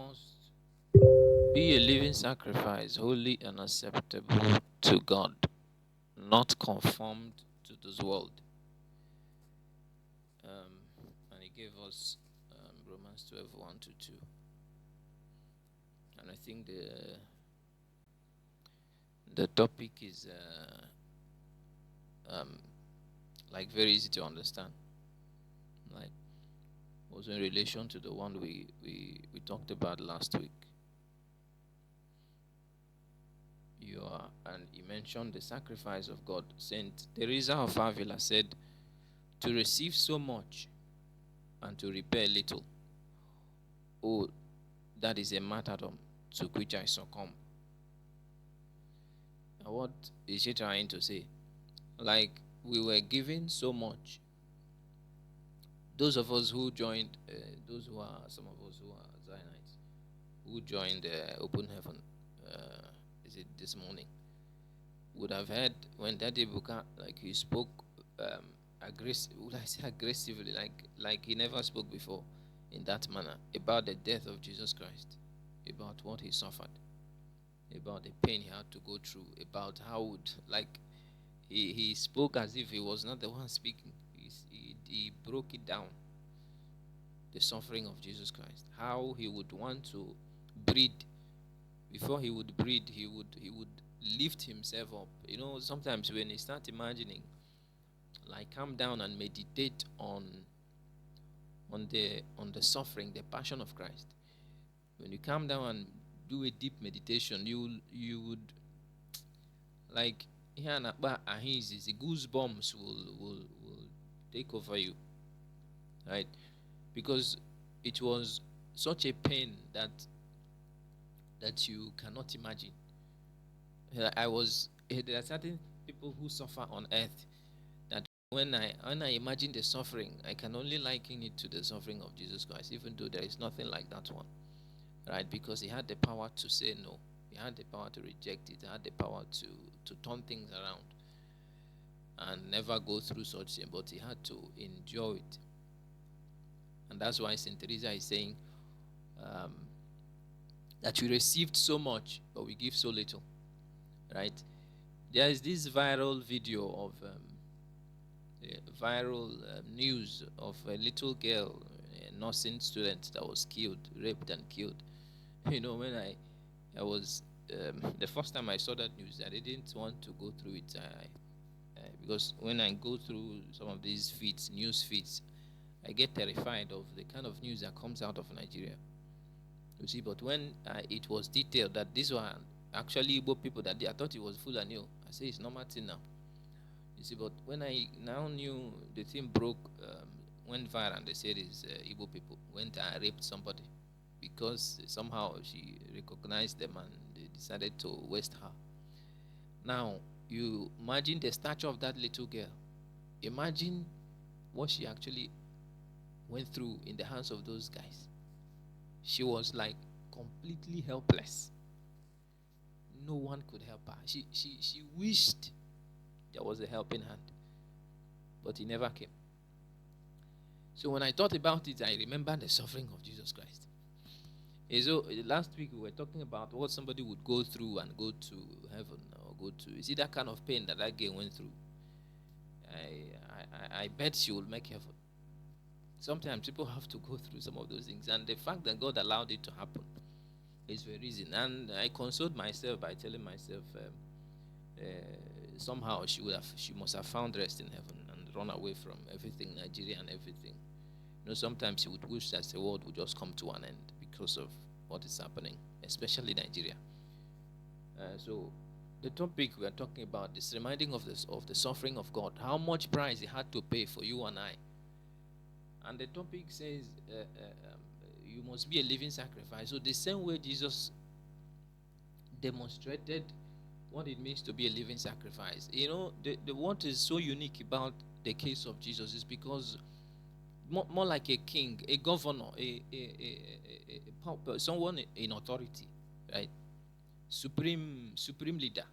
must be a living sacrifice, holy and acceptable to God, not conformed to this world. And He gave us Romans 12 1 to 2. And I think the topic is like very easy to understand. Like also in relation to the one we talked about last week. And he mentioned the sacrifice of God. Saint Teresa of Avila said, to receive so much and to repay little, oh, that is a martyrdom to which I succumb. Now, what is she trying to say? Like, we were given so much. Those of us who joined, some of us who are Zionites, who joined Open Heaven, is it this morning, would have heard when Daddy Buka, like, he spoke would I say aggressively, like he never spoke before in that manner, about the death of Jesus Christ, about what he suffered, about the pain he had to go through, about how like he spoke as if he was not the one speaking. He broke it down, the suffering of Jesus Christ, how he would want to breathe. Before he would breathe, he would lift himself up. Sometimes when you start imagining, like, calm down and meditate on the suffering, the passion of Christ. When you calm down and do a deep meditation, you would, like, here and the goosebumps will take over you, right? Because it was such a pain that you cannot imagine. There are certain people who suffer on earth that when I imagine the suffering, I can only liken it to the suffering of Jesus Christ, even though there is nothing like that one, right? Because he had the power to say no, he had the power to reject it, he had the power to turn things around and never go through such thing, but he had to endure it. And that's why Saint Teresa is saying that we received so much, but we give so little, right? There is this viral video of news of a little girl, a nursing student, that was killed, raped and killed. When I was the first time I saw that news, I didn't want to go through it. Because when I go through some of these news feeds, I get terrified of the kind of news that comes out of Nigeria. You see, but when it was detailed that these were actually Igbo people, that I thought it was Fulani. I say it's normal thing now. You see, but when I now knew the thing broke, went viral, and they said it's Igbo people went and raped somebody because somehow she recognized them and they decided to waste her. Now, you imagine the stature of that little girl. Imagine what she actually went through in the hands of those guys. She was like completely helpless. No one could help her. She wished there was a helping hand, but it never came. So when I thought about it, I remember the suffering of Jesus Christ. And so last week we were talking about what somebody would go through and go to heaven or go to. You see that kind of pain that girl went through. I bet she will make heaven. Sometimes people have to go through some of those things, and the fact that God allowed it to happen is the reason. And I consoled myself by telling myself, somehow she must have found rest in heaven and run away from everything, Nigeria and everything. Sometimes you would wish that the world would just come to an end because of what is happening, especially Nigeria. So the topic we are talking about is reminding of the suffering of God, how much price he had to pay for you and I. And the topic says you must be a living sacrifice. So the same way Jesus demonstrated what it means to be a living sacrifice. What is so unique about the case of Jesus is because more like a king, a governor, someone in authority, right? Supreme leader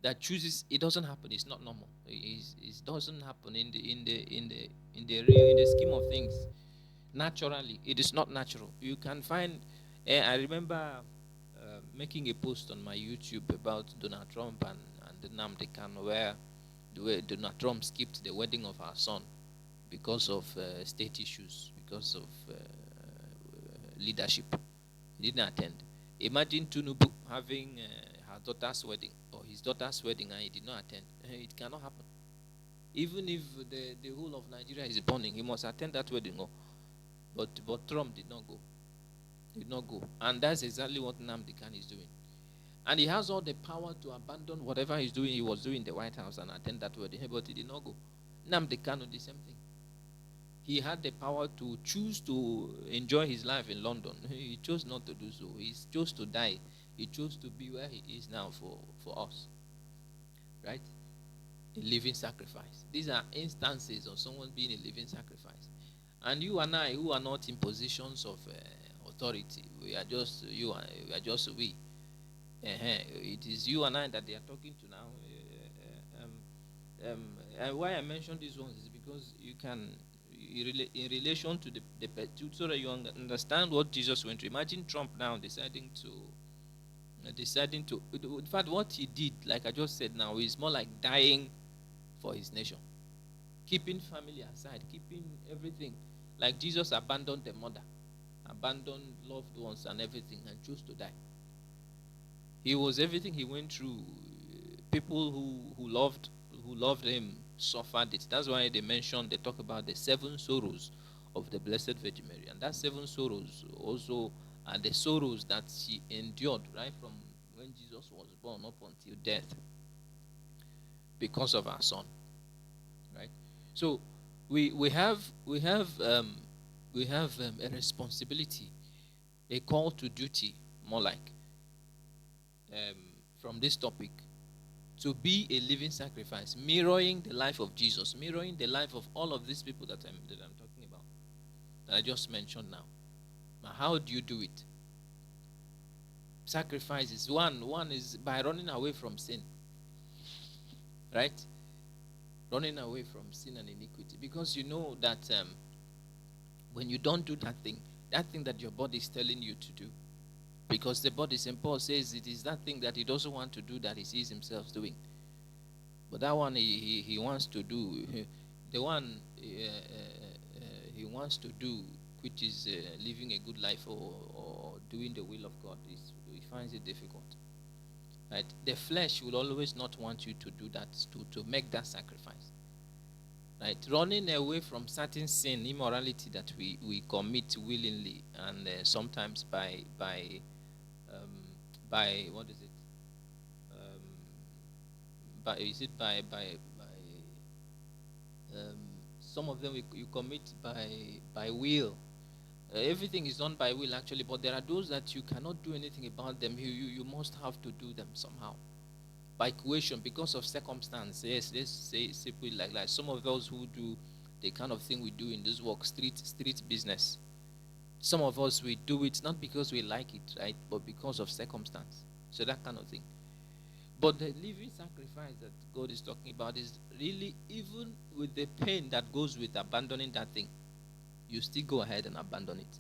that chooses. It doesn't happen. It's not normal. It doesn't happen in the scheme of things. Naturally, it is not natural. You can find I remember making a post on my YouTube about Donald Trump and the Nnamdi Kanu, where the way Donald Trump skipped the wedding of our son because of state issues, because of leadership. He didn't attend. Imagine Tinubu having her daughter's wedding or his daughter's wedding and he did not attend. It cannot happen. Even if the whole of Nigeria is burning, he must attend that wedding. Oh. But Trump did not go. Did not go. And that's exactly what Nnamdi Kanu is doing. And he has all the power to abandon whatever he's doing, he was doing in the White House and attend that wedding, but he did not go. Nnamdi Kanu, the same thing. He had the power to choose to enjoy his life in London. He chose not to do so. He chose to die. He chose to be where he is now for us. Right? A living sacrifice. These are instances of someone being a living sacrifice. And you and I, who are not in positions of authority, we are just you. We are just we. It is you and I that they are talking to now. And why I mention these ones is because you can, in relation to the so that you understand what Jesus went through. Imagine Trump now deciding to. In fact, what he did, like I just said now, is more like dying for his nation, keeping family aside, keeping everything. Like Jesus abandoned the mother, abandoned loved ones and everything, and chose to die. He was everything he went through. People who loved him suffered it. That's why they talk about the 7 sorrows of the Blessed Virgin Mary, and that 7 sorrows also are the sorrows that she endured right from when Jesus was born up until death, because of our son. Right. So we have a responsibility, a call to duty, more like, from this topic, to be a living sacrifice, mirroring the life of Jesus, mirroring the life of all of these people that I'm talking about, that I just mentioned now. Now, how do you do it? Sacrifice is one is by running away from sin, right? Running away from sin and iniquity, because you know that when you don't do that thing that your body is telling you to do, because the body, St. Paul says, it is that thing that he doesn't want to do that he sees himself doing. But that one he wants to do, the one he wants to do, which is living a good life or doing the will of God, he finds it difficult. Right? The flesh will always not want you to do that, to make that sacrifice. Right? Running away from certain sin, immorality that we commit willingly, and sometimes by what is it? Some of them you commit by will. Everything is done by will actually, but there are those that you cannot do anything about them. You must have to do them somehow, by coercion, because of circumstance. Yes, let's say simply like that. Some of those who do the kind of thing we do in this work, street business. Some of us, we do it not because we like it, right, but because of circumstance. So that kind of thing. But the living sacrifice that God is talking about is really, even with the pain that goes with abandoning that thing, you still go ahead and abandon it.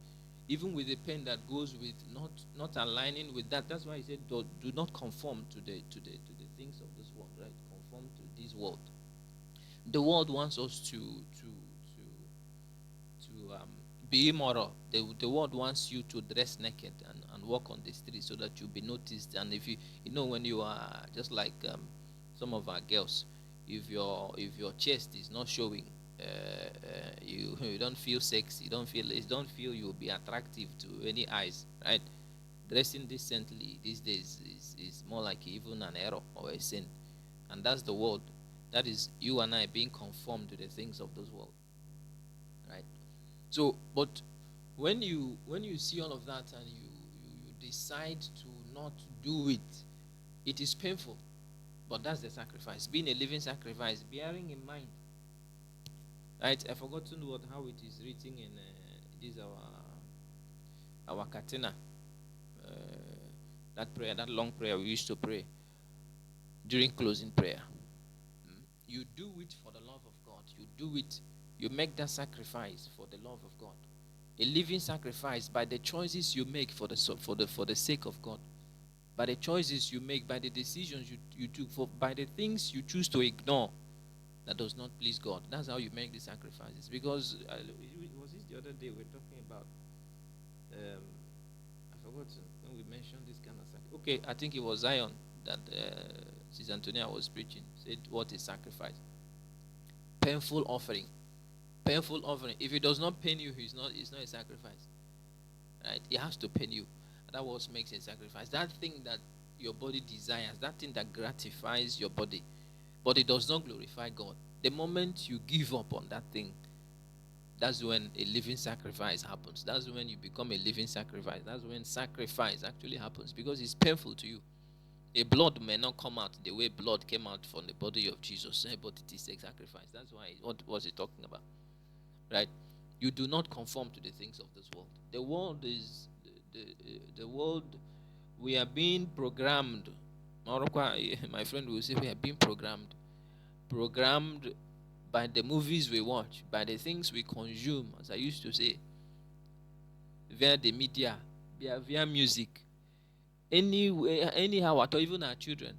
Even with the pain that goes with not aligning with that. That's why he said, do not conform to the things of this world, right? Conform to this world. The world wants us to be immoral. The world wants you to dress naked and walk on the street so that you'll be noticed. And if you when you are just like some of our girls, if your chest is not showing, you don't feel sexy. You don't feel you'll be attractive to any eyes, right? Dressing decently these days is more like even an error or a sin, and that's the world. That is you and I being conformed to the things of this world, right? So, but when you see all of that and you decide to not do it, it is painful. But that's the sacrifice, being a living sacrifice, bearing in mind. Right? I forgotten how it is written in this our Katina. That prayer, that long prayer we used to pray during closing prayer. You do it for the love of God. You do it. You make that sacrifice for the love of God. A living sacrifice by the choices you make for the sake of God, by the choices you make, by the decisions you took, by the things you choose to ignore that does not please God. That's how you make the sacrifices. Because was this the other day we were talking about? I forgot when we mentioned this kind of sacrifice. Okay, I think it was Zion that Sis Antonia was preaching. Said, "What is sacrifice? Painful offering. Painful offering. If it does not pain you, it's not a sacrifice. Right? It has to pain you. That what makes a sacrifice. That thing that your body desires, that thing that gratifies your body, but it does not glorify God. The moment you give up on that thing, that's when a living sacrifice happens. That's when you become a living sacrifice. That's when sacrifice actually happens, because it's painful to you. A blood may not come out the way blood came out from the body of Jesus, but it is a sacrifice. That's why, what was he talking about? Right? You do not conform to the things of this world. The world is the world. We are being programmed. My friend will say we are being programmed by the movies we watch, by the things we consume, as I used to say, via the media, via music, anyhow, or even our children.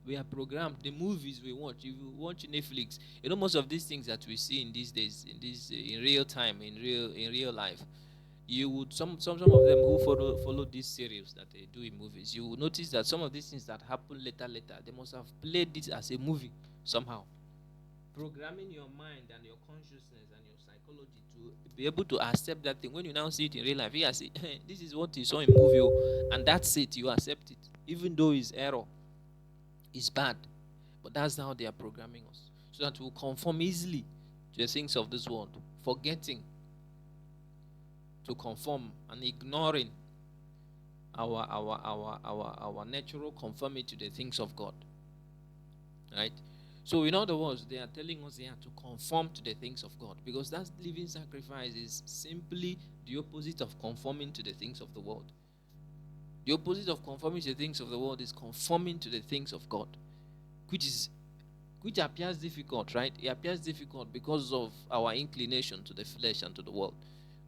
We are programmed. The movies we watch, if you watch Netflix, most of these things that we see in these days, in real time, in real life, you would some of them who follow these series that they do in movies, you will notice that some of these things that happen later, they must have played this as a movie somehow, programming your mind and your consciousness and your psychology to be able to accept that thing. When you now see it in real life, you say, hey, this is what you saw in movie, and that's it. You accept it, even though it's error, it's bad, but that's how they are programming us, so that we'll conform easily to the things of this world, forgetting to conform and ignoring our natural conformity to the things of God. Right? So in other words, they are telling us here to conform to the things of God, because that living sacrifice is simply the opposite of conforming to the things of the world. The opposite of conforming to the things of the world is conforming to the things of God, which appears difficult, right? It appears difficult because of our inclination to the flesh and to the world.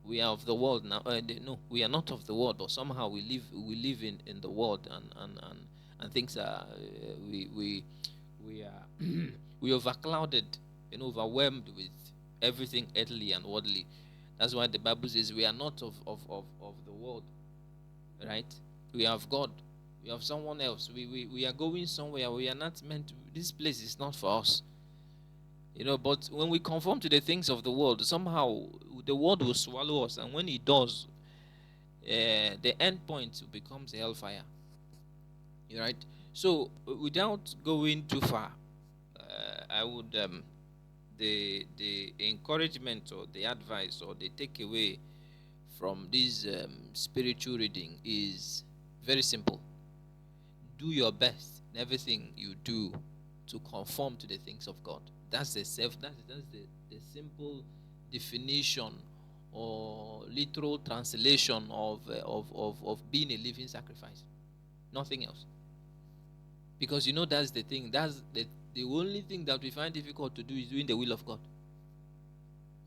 We are of the world now. No, we are not of the world, but somehow we live in the world, and things are we are we overclouded and overwhelmed with everything earthly and worldly. That's why the Bible says we are not of the world, right? We have God. We have someone else. We are going somewhere. We are not meant to. This place is not for us. But when we conform to the things of the world, somehow the world will swallow us, and when it does, the end point becomes hellfire. Right? So, without going too far, I would the encouragement or the advice or the takeaway from this spiritual reading is very simple. Do your best in everything you do to conform to the things of God. That's the simple definition or literal translation of being a living sacrifice. Nothing else. Because that's the thing. That's the only thing that we find difficult to do is doing the will of God.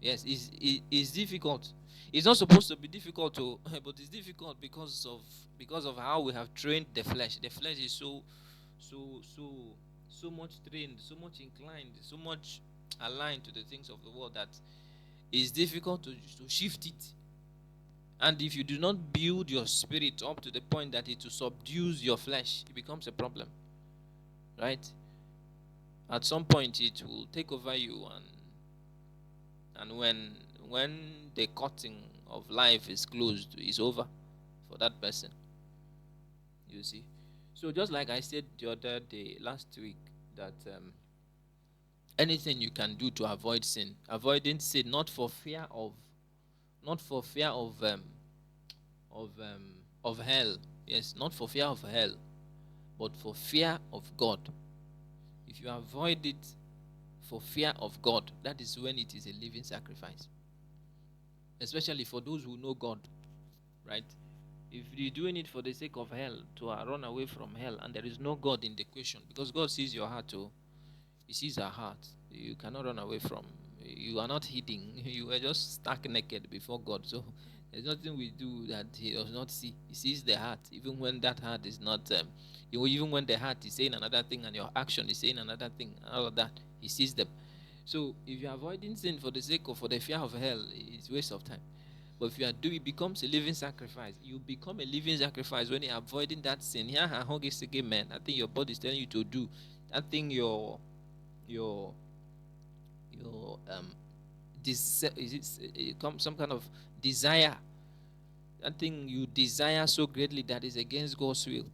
Yes, it's difficult. It's not supposed to be difficult but it's difficult because of how we have trained the flesh. The flesh is so much trained, so much inclined, so much aligned to the things of the world that it's difficult to shift it. And if you do not build your spirit up to the point that it subdues your flesh, it becomes a problem. Right? At some point it will take over you, and when the curtain of life is closed, it's over for that person. You see? So just like I said the other day, last week, that anything you can do to avoid sin, avoiding sin, not for fear of hell. Yes, not for fear of hell, but for fear of God. If you avoid it for fear of God, that is when it is a living sacrifice. Especially for those who know God, right? If you're doing it for the sake of hell, to run away from hell, and there is no God in the equation, because God sees your heart too. He sees our heart. You cannot run away from You are not hidden. You were just stark naked before God. So there's nothing we do that He does not see. He sees the heart, even when that heart is not. Even when the heart is saying another thing and your action is saying another thing, all of that, He sees them. So if you're avoiding sin for the sake of, for the fear of hell, it's waste of time. But if you are doing, it becomes a living sacrifice. You become a living sacrifice when you're avoiding that sin. Here, man. I think your body is telling you to do that thing. Your is it some kind of desire. That thing you desire so greatly that is against God's will,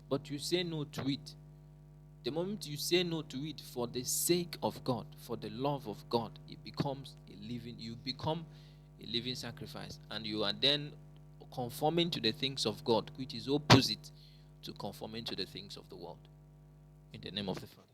but you say no to it. The moment you say no to it for the sake of God, for the love of God, it becomes a living. You become a living sacrifice, and you are then conforming to the things of God, which is opposite to conforming to the things of the world. In the name of the Father.